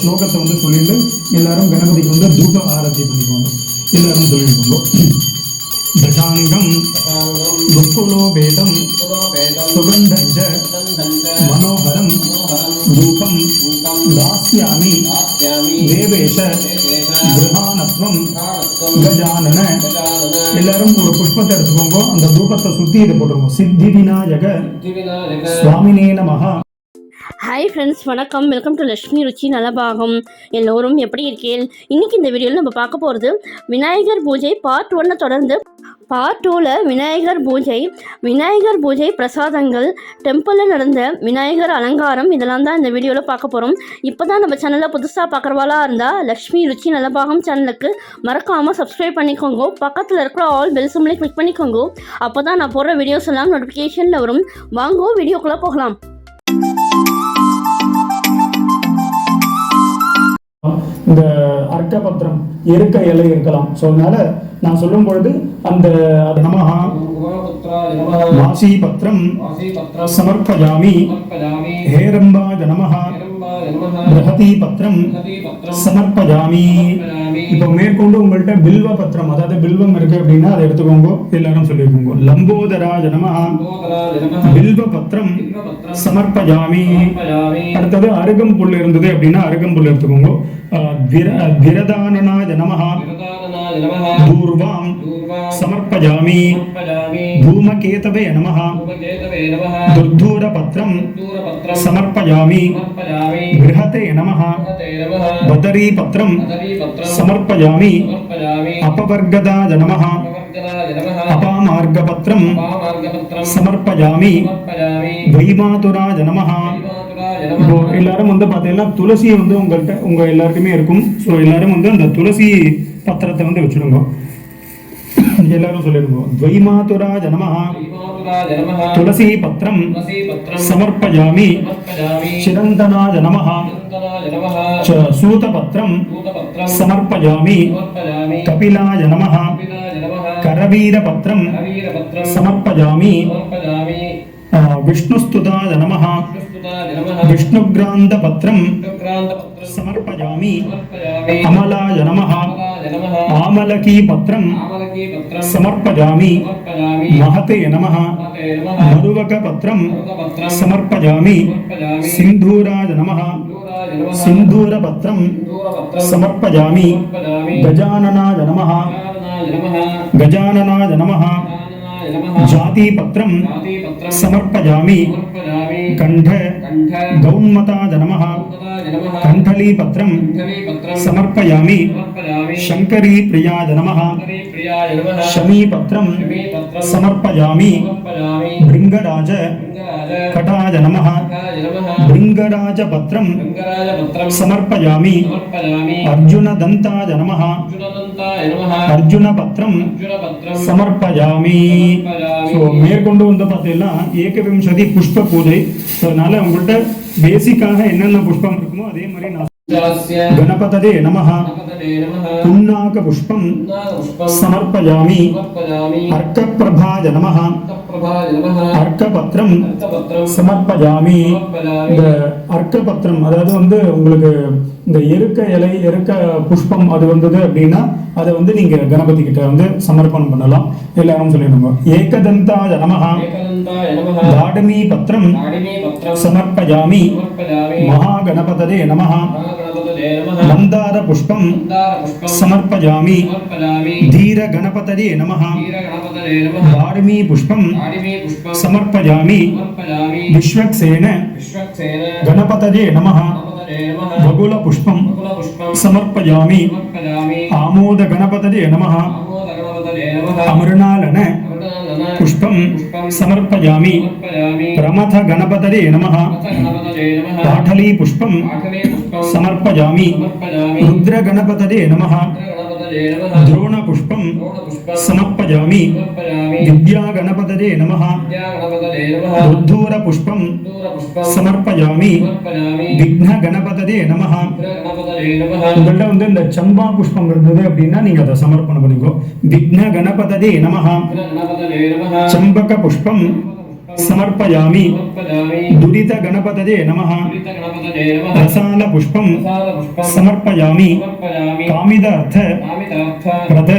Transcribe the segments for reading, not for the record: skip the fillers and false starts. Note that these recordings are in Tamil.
ஸ்லோகத்தை வந்து சொல்லிட்டு எல்லாரும் கணபதிக்கு வந்து தூப ஆரத்தி பண்ணிக்கோங்க. எல்லாரும் சொல்லிட்டு தசாங்கம் துக்குலோபேதம் சுகந்தஞ்ச மனோகரம் ரூபம் தாஸ்யாமி தேவேஷ கிரகானத்வம் கஜானன. எல்லாரும் ஒரு புஷ்பத்தை எடுத்துக்கோங்க. அந்த தூபத்தை சுத்தி இதை போட்டுருவோம். சித்தி விநாயக சுவாமினே நமஹ. ஹாய் ஃப்ரெண்ட்ஸ், வணக்கம். வெல்கம் டு லக்ஷ்மி ருச்சி நலபாகம். எல்லோரும் எப்படி இருக்கீர்கள்? இன்றைக்கி இந்த வீடியோவில் நம்ம பார்க்க போகிறது விநாயகர் பூஜை பார்ட் 1 தொடர்ந்து பார்ட் 2ல் விநாயகர் பூஜை பிரசாதங்கள், டெம்பிளில் நடந்த விநாயகர் அலங்காரம், இதெல்லாம் தான் இந்த வீடியோவில் பார்க்க போகிறோம். இப்போ தான் நம்ம சேனலில் புதுசாக பார்க்குறவாளா இருந்தால் லக்ஷ்மி ருச்சி நலபாகம் சேனலுக்கு மறக்காமல் சப்ஸ்கிரைப் பண்ணிக்கோங்க. பக்கத்தில் இருக்கிற ஆல் பெல் சிம்பலை கிளிக் பண்ணிக்கோங்க. அப்போ தான் நான் போடுற வீடியோஸ் எல்லாம் நோட்டிஃபிகேஷனில் வரும். வாங்கோ வீடியோக்குள்ளே போகலாம். இந்த அர்க்கபத்திரம் எருக்க இலை இருக்கலாம். ஸோ அதனால நான் சொல்லும் பொழுது அந்த நமஹா வாசி பத்திரம் சமர்ப்பயாமி ஹேரம்பாஜ நமஹா பிரஹதி பத்திரம் சமர்ப்பயாமி. இப்போ மேற்கொண்டு உங்கள்கிட்ட பில்வ பத்திரம், அதாவது பில்வம் இருக்கு அப்படின்னா அதை எடுத்துக்கோங்க. எல்லாரும் சொல்லிக்கோங்க. லம்போதராஜ நமஹா பில்வ பத்திரம் சமர்ப்பயாமி. அடுத்தது அருகம்புல் இருந்தது அப்படின்னா அருகம்புல் எடுத்துக்கோங்க. விரதானனாஜ நமஹா தூர்வாம் சமர்ப்பயாமி. धूमकेतवे नमः दुर्धूरपत्रं समर्पयामि. बृहते नमः बदरीपत्रं समर्पयामि. अपवर्गदाय नमः अपामार्गपत्रं समर्पयामि. वैमातुराय नमः. இப்போ எல்லாரும் வந்து பார்த்தீங்கன்னா துளசி வந்து உங்க எல்லாருக்குமே இருக்கும். ஸோ எல்லாரும் வந்து அந்த துளசி பத்திரத்தை வந்து வச்சுடுங்க. எல்லாரும் சொல்லிடுங்க. द्वैमातुराय नमः तुलसी पत्रं समर्पयामि. चिरंतनाय नमः सूतपत्रं समर्पयामि. कपिलाय नमः करवीरपत्रं समर्पयामि. विष्णुस्तुताय नमः विष्णुग्रान्तपत्रं समर्पयामि. अमलाय नमः आमलकीपत्रं समर्पयामि. महते नमः मरुवकपत्रं समर्पयामि. सिंधूराय नमः सिंधूरपत्रं समर्पयामि. गजाननाय नमः गजाननाय नमः जातिपत्रं समर्पयामि. कंठ गौन्मताय नमः कंठलीपत्रं समर्पयामि. शंकरी प्रियाय नमः शमीपत्रं समर्पयामि. भृंगराज कटाय नमः भृंगराजपत्रं समर्पयामि. अर्जुनदन्ताय नमः अर्जुनपत्रं समर्पयामि. ஸோ மேற்கொண்டு வந்து பார்த்தீங்கன்னா ஏகவிம்சதி புஷ்ப பூஜை. ஸோ அதனால உங்கள்கிட்ட பேசிக்காக என்னென்ன புஷ்பம் இருக்குமோ அதே மாதிரி நான் गणपतये नमः पुन्नाक पुष्पं समर्पयामि. अर्कप्रभाय नमः अर्कपत्रं समर्पयामि. இந்த அர்க்கபத்திரம் அதாவது வந்து உங்களுக்கு இந்த எருக்க இலை எருக்க புஷ்பம் அது வந்தது அப்படின்னா அதை வந்து நீங்க கணபதி கிட்ட வந்து சமர்ப்பணம் பண்ணலாம். எல்லாரும் சொல்லிடுங்க. ஏகதந்தாய நமஹ தாடமீ பத்திரம் சமர்ப்பயாமி. மகாகணபதயே நமஹ मंदार पुष्पं समर्पयामि. धीर गणपतये नमः वार्मी पुष्पं समर्पयामि. विश्वक्सेन गणपतये नमः बगुल पुष्पं समर्पयामि. आमोद गणपतये नमः अमृणालन पुष्पं समर्पयामि. प्रमथ गणपतये नमः पाठली पुष्पं समर्पयामि. रुद्र गणपतये नमः द्रोण पुष्पं समर्पयामि. विद्या गणपतये नमः रुद्धूर पुष्पं समर्पयामि. विघ्न गणपतये नमः. உங்கள்கிட்ட வந்து இந்த சம்பா புஷ்பம் இருந்தது அப்படின்னா நீங்க அதை சமர்ப்பணம் பண்ணிக்கோ. விக்ன கணபதயே நமஹ சம்பக புஷ்பம் समर्पयामि दुरित गणपतये नमः रसाल पुष्पं समर्पयामि कामिदार्थ प्रद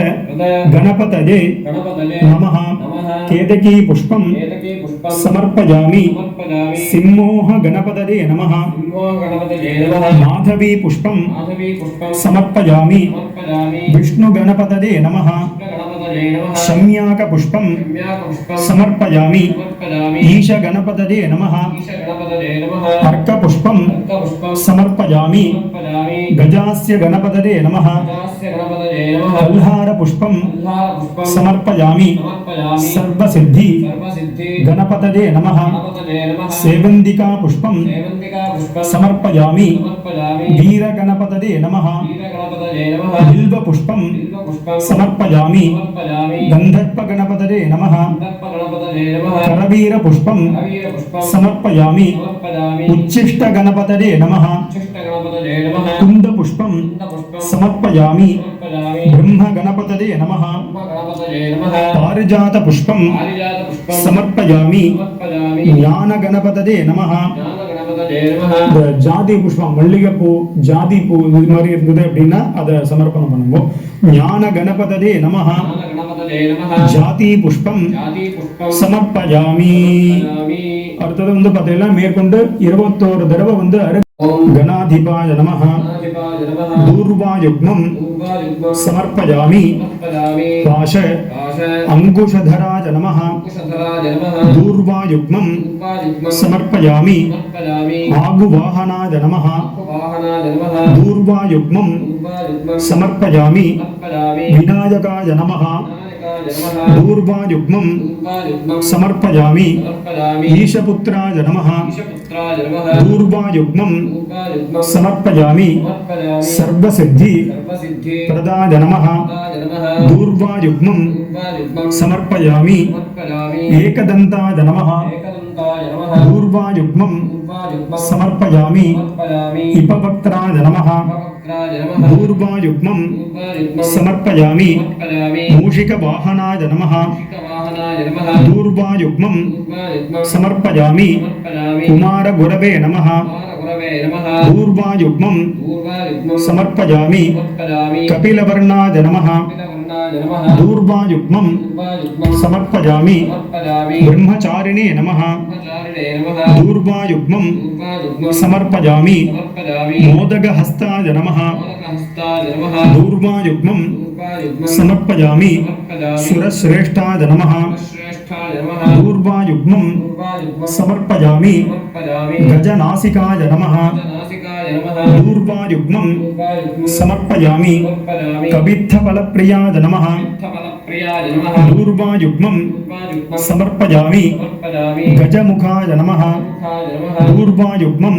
गणपतये नमः केतकी पुष्पं समर्पयामि सिंहोह गणपतये नमः माधवी पुष्पं समर्पयामि विष्णु गणपतये नमः शम्याक पुष्पं समर्पयामि ईश गणपतये नमः अर्क पुष्पं समर्पयामि गजास्य गणपतये नमः कल्हार पुष्पं समर्पयामि सर्वसिद्धि गणपतये नमः सेवन्दिका पुष्पं समर्पयामि वीर गणपतये नमः बिल्व पुष्पं समर्पयामि गंधर्प गणपतये नमः करवीर पुष्पं समर्पयामि उच्छिष्ट गणपतये नमः कुंद पुष्पं समर्पयामि ब्रह्म गणपतये नमः पारिजात पुष्पं समर्पयामि ज्ञान गणपतये नमः இந்த ஜாதி புஷ்பம் மல்லிகைப்பூ ஜாதி பூ இது மாதிரி இருந்தது அப்படின்னா அதை சமர்ப்பணம் பண்ணுவோம் ஞான கணபதயே நமஹ ஜாதி புஷ்பம் சமர்ப்பயாமி அடுத்தது வந்து பார்த்தீங்கன்னா மேற்கொண்டு 21 தடவை வந்து गणाधिपाय नमः दूर्वायुग्मं समर्पयामि पाश अंकुशधराय नमः दूर्वायुग्मं समर्पयामि आगुवाहनाय नमः दूर्वायुग्मं समर्पयामि विनायकाय नमः दूर्वायुग्मं समर्पयामि ईशपुत्राय नमः दूर्वायुग्मं समर्पयामि सर्वसिद्धि प्रदाय नमः दूर्वायुग्मं समर्पयामि एकदन्ताय नमः दूर्वायुग्मं समर्पयामि इपवक्त्राय नमः दूर्वायुग्मं समर्पयामि मूषिकवाहनाय नमः दूर्वायुग्मं समर्पयामि कुमारगुरवे नमः दूर्वायुग्मं समर्पयामि कपिलवर्णाय नमः दूर्वायुग्मं समर्पयामि ब्रह्मचारिणे नमः दूर्वायुग्मं समर्पयामि मोदकहस्ताय नमः दूर्वायुग्मं समर्पयामि सुरश्रेष्ठाय नमः दूर्वायुग्मं समर्पयामि गजनासिकाय नमः दूर्वायुग्मं समर्पयामि कवित्थफलप्रियाय नमः दूर्वायुग्मं समर्पयामि गजमुखाय नमः दूर्वायुग्मं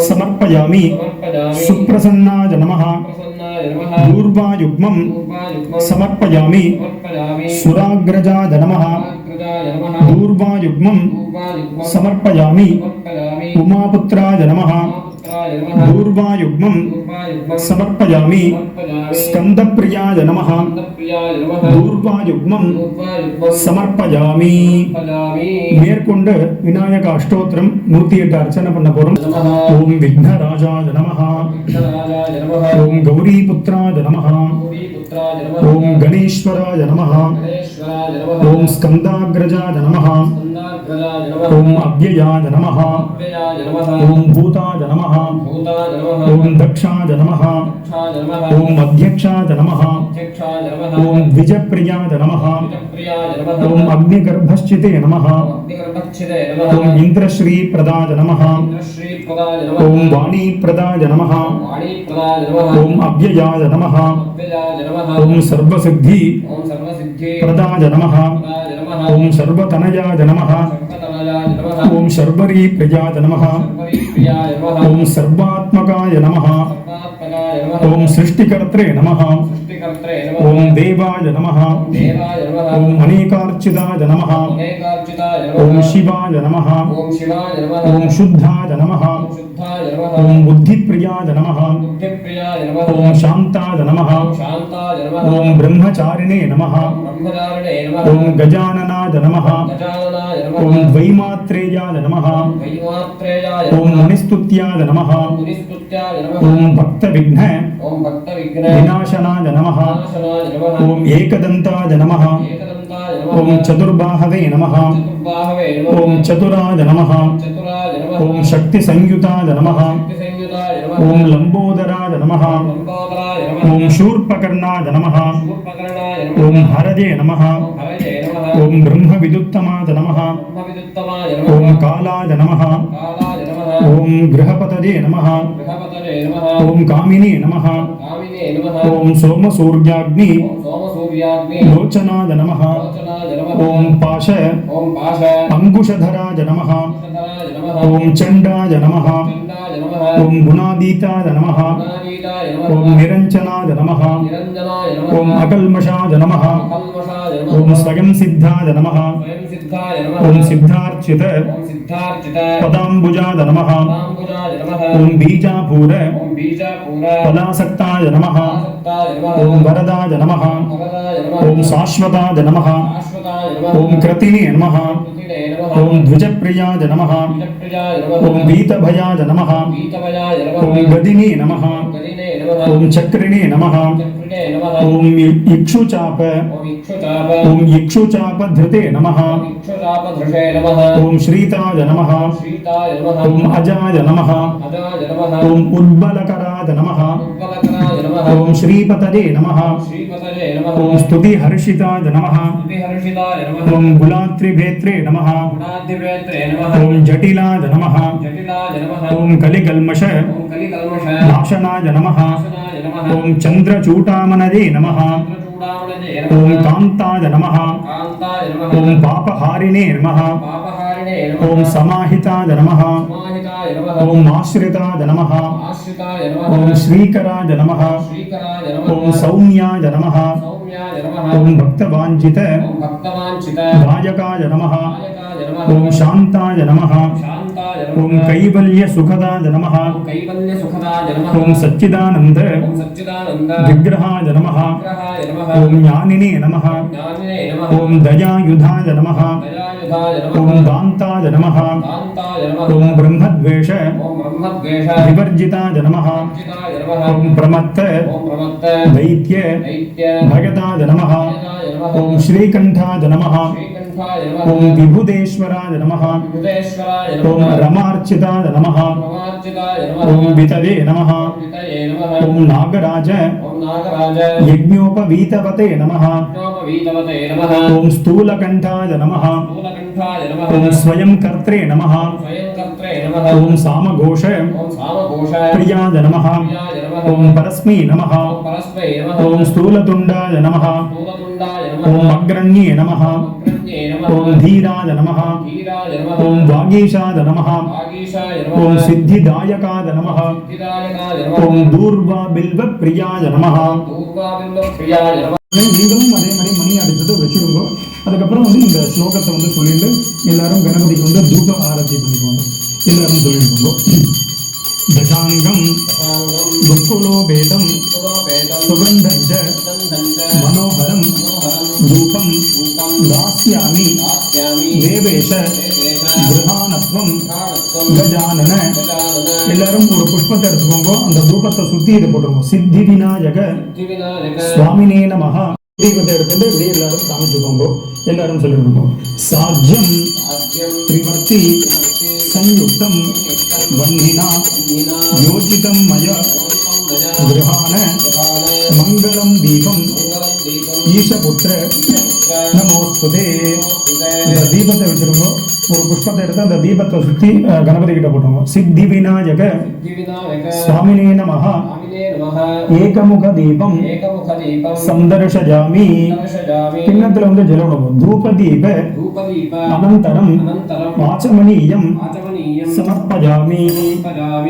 समर्पयामि सुप्रसन्नाय नमः दूर्वायुग्मं समर्पयामि सुराग्रजाय नमः दूर्वायुग्मं समर्पयामि उमापुत्राय नमः दूर्वायुग्मं समर्पयामि स्कंदप्रियाय नमः दूर्वायुग्मं समर्पयामि மேற்கொண்டு விநாயக அஷ்டோத்திரம் 108 அர்ச்சனை பண்ண போறோம். ஓம் விக்னராஜாய நமஹ ஓம் கௌரிபுத்ராய நமஹ ஓம் கணேஸ்வராய நமஹ ஓம் ஸ்கந்தாக்ரஜாய நமஹ ஓம் அவ்யயாய நமஹ ஓம் பூதாய நமஹ ஓம் தக்ஷாய நமஹ ஓம் அத்யக்ஷாய நமஹ ஓம் द्विजप्रियाय नमः ओम अग्निगर्भश्चिते नमः ओम इंद्रश्री प्रदाय नमः ओम वाणी प्रदाय नमः ओम अव्ययाय नमः ओम सर्वसिद्धि प्रदाय नमः ओम सर्वतनयाय नमः ओम शर्वरी प्रियाय नमः ओम सर्वात्मकाय नमः ओम सृष्टिकर्त्रे नमः ओम देवाय नमः ओम अनेकार्चिताय नमः ओम शिवाय नमः ओम शुद्धाय नमः बुद्धाय नमः ओम बुद्धिप्रियाय नमः बुद्धिप्रियाय नमः ओम शांताय नमः शान्ताय नमः ओम ब्रह्मचारिणे नमः ब्रह्मचारिणे नमः ओम गजाननाय नमः गजाननाय नमः ओम द्वैमात्रेयाय नमः वैमात्रेयाय ओम नमः मुनिस्तुत्याय नमः मुनिस्तुत्याय नमः ओम भक्तविघ्न ओम भक्तविघ्न विनाशनाय नमः विनाशनाय नमः ओम एकदन्ताय नमः एकदन्ताय नमः ओम चतुर्बाहवे नमः चतुर्बाहवे नमः ओम चतुराय नमः चतुराय नमः ओम शक्तिसंयुताय नमः शक्तिसंयुताय नमः ओम लंबोदराय नमः लंबोदराय नमः ओम शूर्पकर्णाय नमः शूर्पकर्णाय नमः ओम हरजे नमः हरये नमः ओम ब्रह्मविदुत्तमाय नमः ब्रह्मविदुत्तमाय ओम नमः कालाय नमः कालाय नमः ओम गृहपतये नमः गृहपतये नमः ओम कामिने नमः कामिने नमः ओम सोमसूर्याग्नि ओम सोमसूर्याग्नि लोचनाय नमः लोचनाय नमः ओम पाश ओम पाश अंकुशधराय नमः अंकुशधराय नमः ओम चंडाय नमः चण्डाय नमः ओम गुणादीताय नमः गुणातीताय नमः ओम निरंजनाय नमः निरञ्जनाय नमः ओम अकल्मषाय नमः कल्मषाय नमः ओम स्वयं सिद्धाय नमः स्वयं सिद्धाय नमः ओम सिद्धार्चित ओम सिद्धार्चित पदाम्बुजाय नमः पदाम्बुजाय नमः ओम बीजापूर ओम बीजापूर पदासक्ताय नमः आसक्ताय नमः ओम वरदाय नमः भगदाय नमः ओम शाश्वताय नमः शाश्वताय नमः ओम कृतिने नमः कृतिने नमः ओम द्विजप्रियाय नमः विजप्रियाय नमः ओम वीतभयाय नमः वीतभयाय नमः ओम गदिने नमः गदिने नमः ओम चक्रिणे नमः चक्रिणे नमः ओम इक्षुचाप ओम इक्षुचाप ओम इक्षुचाप धृते नमः ओम इक्षुचापधृषे नमः ओम श्रीताय नमः श्रीताय नमः ओम अजाय नमः अजाय नमः ओम उद्बलकराय नमः उत्पलकराय नमः ओम श्रीपतये नमः श्रीपतये नमः ओम स्तुतिहर्षिताय नमः स्तुतिहर्षिताय नमः ओम गुलात्रिभेत्रे नमः गुणाधिवेत्रे नमः ओम जटिलाय नमः जटिलाय नमः ओम कलिकल्मष ओम कलिकल्मष नाशनाय नमः नाशनाय नमः ओम चन्द्रचूटामनये नमः चन्द्रचूडामणये ओम नमः कान्ताय नमः कान्ताय नमः ओम पापहारिणे नमः पापहारिणे नमः ओम समाहिताय नमः समाहिताय नमः ओम आश्रिताय नमः आश्रिताय नमः ओम श्रीकराय नमः श्रीकराय नमः ओम सौम्याय नमः सौम्याय नमः ओम भक्तवाञ्छित ओम भक्तवाञ्छित गायकाय नमः गायकाय नमः ओम शान्ताय नमः शान्ताय ओम नमः कैवल्यसुखदाय नमः कैवल्यसुखदाय नमः ओम सच्चिदानन्द ओम सच्चिदानन्द विग्रहाय नमः विग्रहाय नमः ओम ज्ञानिने नमः ज्ञानिने नमः ओम दयायुधाय नमः दयायुधाय ओम नमः दान्ताय नमः कान्ताय नमः ओम ब्रह्मद्वेष ओम ब्रह्मद्वेष विवर्जिताय नमः विवर्जिताय नमः ओम प्रमत्त ओम प्रमत्त दैत्य दैत्य भगदाय नमः भगदाय नमः ओम श्रीकण्ठाय नमः श्रीकण्ठाय नमः ओम विभुदेश्वराय नमः विभुदेश्वराय ओम नमः रमार्चिताय नमः रमार्चिताय नमः ओम वितवे नमः वितये नमः ओम नागराज ओम नागराज यज्ञोपवीतवते नमः ज्ञोपवीतवते नमः ओम स्थूलकण्ठाय नमः स्थूलकण्ठाय नमः ओम स्वयं कर्त्रे नमः स्वयंकर्त्रे नमः ओम सामघोष ओम सामघोष प्रियाय नमः प्रियाय नमः ओम परस्मै नमः ओम परस्मै नमः ओम स्थूलतुण्डाय नमः स्थूलतुण्डाय नमः ओम अग्रण्ये नमः अग्रण्ये नमः ओम धीराय नमः धीराय नमः ओम वागीशाय नमः वागीशाय नमः ओम सिद्धिदायकाय नमः सिद्धिदायकाय नमः ओम दूर्वा बिल्व प्रियाय नमः दूर्वाबिल्वप्रियाय नमः நீங்களும் அதே மாதிரி மணி அடிச்சதை வச்சுருங்க. அதுக்கப்புறம் வந்து இந்த ஸ்லோகத்தை வந்து சொல்லிட்டு எல்லாரும் கணபதிக்கு வந்து தூப ஆரத்தி பண்ணிக்கோங்க. எல்லாரும் சொல்லிட்டு தசாங்கம் துக்குலோபேதம் சுகந்தஞ்ச மனோகரம் தூபம் தாஸ்யாமி தேவேஷ கிரகானத்வம் கஜானன. எல்லாரும் ஒரு புஷ்பத்தை எடுத்துக்கோங்க. அந்த தூபத்தை சுத்தி இதை போட்டுருங்க. சித்தி விநாயக சுவாமினே நமஹ. தீபத்தை எடுத்துட்டு இப்படியே எல்லாரும் காமிச்சுக்கோங்க. எல்லாரும் சொல்லிருக்கோங்க. சாஜ்யம் திரிவர்த்தி संयुक्तं वह्निना योजितं मया गृहाण मंगलम दीपम ईशपुत्र நமோஸ்துதே. இந்த தீபத்தை வச்சிருங்க. ஒரு புஷ்பத்தை எடுத்து அந்த தீபத்தை சுத்தி கணபதி கிட்ட போட்டுருங்க. சித்தி விநாயக சுவாமினே நமஹ ஏகமுக தீபம் சந்தர்ஷஜாமி. கிண்ணத்துல வந்து ஜலம் தூப தீப அனந்தரம் வாசமணியம் சமர்ப்பஜாமி.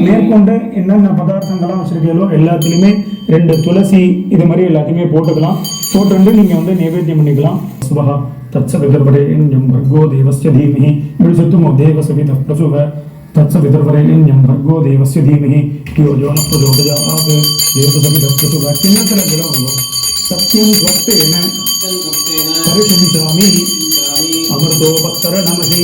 மேற்கொண்டு என்னென்ன பதார்த்தங்கள்லாம் வச்சிருக்கீங்களோ எல்லாத்துலேயுமே 2 துளசி இது மாதிரி எல்லாத்தையுமே போட்டுக்கலாம். போட்டு நீங்கள் வந்து நைவேத்தியம் பண்ணிக்கலாம். சுபஹா தத்ச விதர்படே எம் வர்கோ தேவஸ்ய தீமஹி இப்படி சுத்துமோ தேவசவித பிரசுவ தத்சவிதர்வரேண்யம் भर्गो देवस्य धीमहि यो यो न प्रचोदयात् देवसविदप्रचोद किन्नतर जलवलो सत्यं त्वत्तेन परिशिंचामि அமிர்தோபஸ்தர நமசி.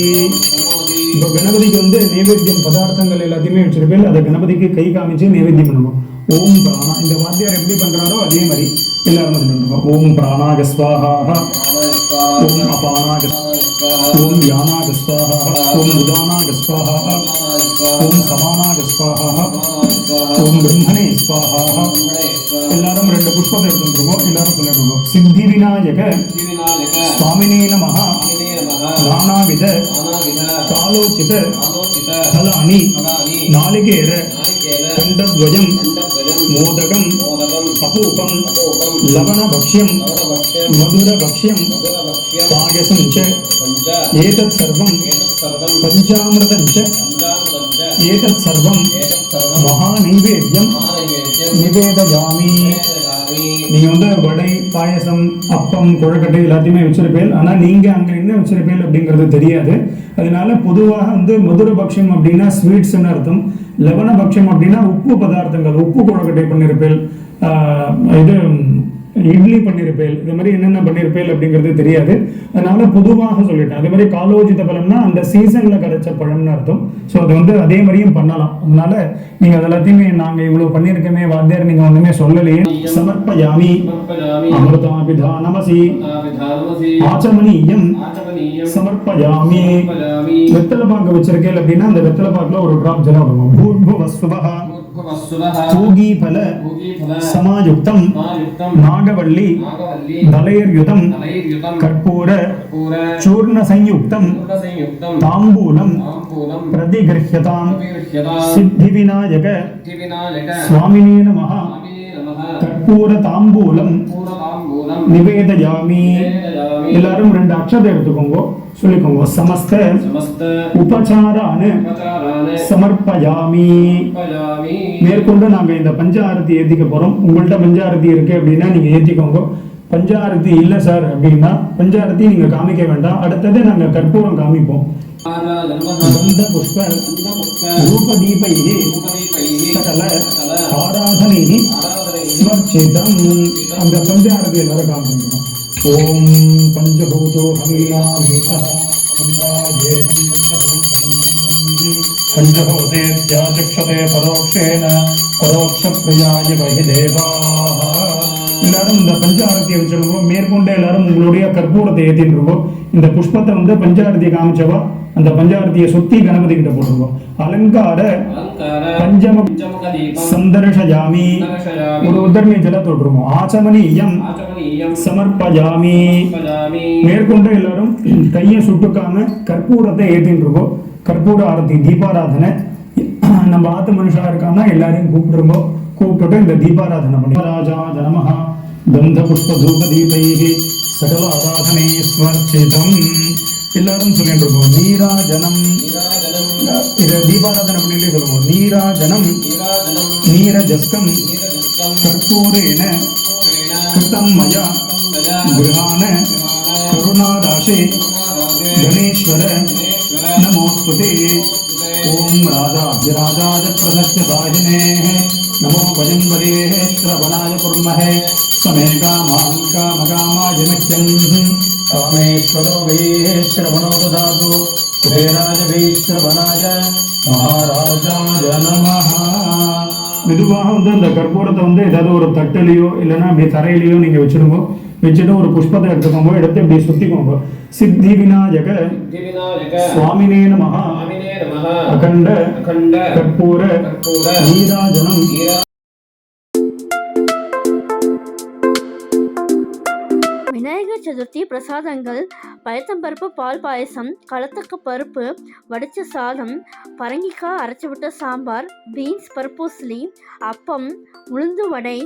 இப்போ கணபதிக்கு வந்து நைவேத்தியம் பதார்த்தங்கள் எல்லாத்தையுமே வச்சிருப்பேன். அதை கணபதிக்கு கை காமிச்சு நைவேத்தியம் பண்ணுவோம். ஓம் பிராணா, இந்த வாத்தியார் எப்படி பண்றாரோ அதே மாதிரி எல்லாரும் பண்ணுவோம். ஓம் பிராணாக ஸ்வாஹா, ஓம் அபானாக, ஓம் யானாக ஸ்வாஹா, ஓம் உதானாக ஸ்வாஹா, ஓம் சமானாக ஸ்வாஹா, ஓம் பிரம்மணே ஸ்வாஹா. எல்லாரும் 2 புஷ்பத்தை எடுத்துருக்கோம். எல்லாரும் சொல்லிட்டு சித்தி விநாயக சுவாமினே நமஹ நானாவித காலோச்சித பலானி நாளிகேர கண்டத்வயம் மோதகம் அபூபம் லவணபக்ஷ்யம் மதுரபக்ஷ்யம் பாயசம் ச ஏதத் சர்வம் பஞ்சாமிர்தம் ச ஏதத் சர்வம் மகாநைவேத்யம் நிவேதயாமி. நீங்க வந்து வடை, பாயசம், அப்பம், கொழுக்கட்டை எல்லாத்தையுமே வச்சிருப்பேன். ஆனா நீங்க அங்க என்ன வச்சிருப்பேன் அப்படிங்கிறது தெரியாது. அதனால பொதுவாக வந்து மதுரபக்ஷம் அப்படின்னா ஸ்வீட்ஸ்ன்னு அர்த்தம். லவணபக்ஷம் அப்படின்னா உப்பு பதார்த்தங்கள், உப்பு கொழுக்கட்டை பண்ணிருப்பேன், இது இட்லி பண்ணிருப்பேன், இது மாதிரி என்னென்ன பண்ணிருப்பேன் அப்படிங்கிறது தெரியாது. அதனால பொதுவாக சொல்லிட்டேன். அதே மாதிரி காலோஜித பழம்னா அந்த சீசன்ல கிடைச்ச பழம்னு அர்த்தம். ஸோ அது வந்து அதே மாதிரியும் பண்ணலாம். அதனால நீங்க அது எல்லாத்தையுமே நாங்க இவ்வளவு பண்ணிருக்கோமே வாத்தியார் நீங்க ஒண்ணுமே சொல்லலையே. சமர்ப்பயாமி அமிர்தாபிதானமசி ஆச்சமனீயம் சமர்ப்பயாமி. வெத்தலை பாக்கு வச்சிருக்கேன் அப்படின்னா அந்த வெத்தலை பாக்குல ஒரு டிராப் ஜலம் விடுவோம். பூர்பவஸ்வஹ பூகீபல சமாயுக்தம் நாகவல்லி தலயர்யுதம் கற்பூர சூர்ண சயுக்தம் தாம்பூலம் பிரதிகிருஹ்யதாம். சித்தி விநாயக சுவாமினே நமஹ கற்பூர தாம்பூலம் நிவேதயாமி. எல்லாரும் 2 அக்ஷதை எடுத்துக்கோங்க, சொல்லிக்கோங்க. சமஸ்த உபசாரான சமர்ப்பயாமி. மேற்கொண்டு நாங்க இந்த பஞ்சாரத்தி ஏத்திக்க போறோம். உங்கள்ட்ட பஞ்சாரத்தி இருக்கு அப்படின்னா நீங்க ஏத்திக்கோங்க. பஞ்சாரத்தி இல்ல சார் அப்படின்னா பஞ்சாரத்தி நீங்க காமிக்க வேண்டாம். அடுத்தது நாங்க கற்பூரம் காமிப்போம். கந்த புஷ்ப ரூபதீபைஹி சகல ஆராதனைஹி ஸ்வர்ச்சிதம். அந்த பஞ்சாரத்தி எல்லாரும் காமிக்கணும். ஓம் பஞ்சபூதோ ஹமியாமேதः பஞ்சபூதேத்யாசக்ஷதே பரோக்ஷேன பரோக்ஷ பிரியாய வஹி தேவாः. எல்லாரும் இந்த பஞ்சாரத்தியை வச்சிருக்கோம். மேற்கொண்டு எல்லாரும் உங்களுடைய கற்பூரத்தை ஏற்றிட்டு இருக்கோம். இந்த புஷ்பத்தை வந்து பஞ்சாரத்தியை காமிச்சவா அந்த பஞ்சாரத்தியை சுத்தி கணபதி கிட்ட போட்டுருவோம். அலங்கார பஞ்சம சந்தர்ஷயாமி. ஒரு உத்தரமே ஜலத்தை விட்டுருவோம். ஆச்சமனீயம் சமர்ப்பயாமி. மேற்கொண்டு எல்லாரும் கையை சுட்டுக்காம கற்பூரத்தை ஏற்றிட்டு இருக்கோம். கற்பூர ஆரத்தி தீபாராதனை. நம்ம ஆத்து மனுஷா இருக்காங்கன்னா எல்லாரையும் கூப்பிட்டுருவோம். கூப்பிட்டு இந்த தீபாராதனை பண்ணி ராஜா நமஹ கந்த புஷ்ப தூப தீபைஹி சகல ஆராதனை ஸ்வர்ச்சிதம். எல்லாரும் சொல்லிட்டு இருக்கோம். நீராஜனம். இதை தீபாராதனை பண்ணிட்டு சொல்லுவோம். நீராஜனம் நீரஜஸ்கம் கற்பூரேன கிருதம் மயா கிரகான கருணாராசே கணேஸ்வர நமோஸ்துதே. ஓம் ராஜாதிராஜாய பிரசஸ்ய சாயினே நமோ வயம் வதே ஸ்ரவணாய குர்மஹே சமே காமான் காமகாமாய மஹ்யம் காமேஸ்வரோ வே ஸ்ரவணோ ததாது குபேராய வே ஸ்ரவணாய மகாராஜாய நமஹ. மெதுவாக வந்து அந்த கற்பூரத்தை வந்து ஏதாவது ஒரு தட்டிலையோ இல்லைன்னா அப்படியே தரையிலையோ நீங்க வச்சிருங்க. வச்சுட்டு ஒரு புஷ்பத்தை எடுத்துக்கோங்க. எடுத்து இப்படி சுத்திக்கோங்க. சித்தி விநாயக சுவாமினே நமஹ அகண்ட கற்பூர நீராஜனம். விநாயகர் சதுர்த்தி பிரசாதங்கள்: பயத்தம்பருப்பு பால் பாயசம், களத்தக்க பருப்பு வடிச்ச சாதம், பரங்கிக்காய் அரைச்சி விட்ட சாம்பார், பீன்ஸ் பருப்பூசலி, அப்பம், உளுந்து வடை,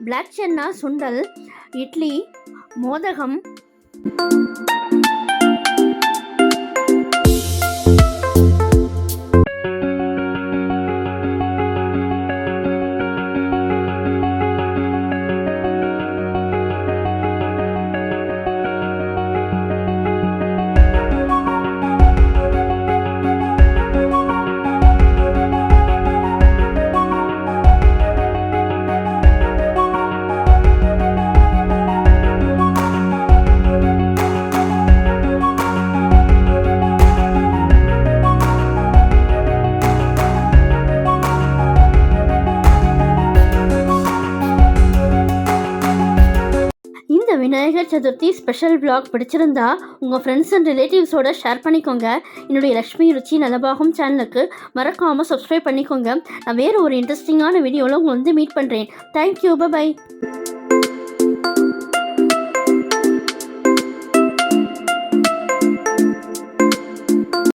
பிளாக் சென்னா சுண்டல், இட்லி, மோதகம். விநாயகர் சதுர்த்தி ஸ்பெஷல் vlog பிடிச்சிருந்தா உங்கள் ஃப்ரெண்ட்ஸ் அண்ட் ரிலேட்டிவ்ஸோட ஷேர் பண்ணிக்கோங்க. என்னுடைய லக்ஷ்மி ருச்சி நலபாகம் சேனலுக்கு மறக்காமல் சப்ஸ்கிரைப் பண்ணிக்கோங்க. நான் வேறு ஒரு இன்ட்ரெஸ்டிங்கான வீடியோவில் உங்களை வந்து மீட் பண்ணுறேன். Thank you, by.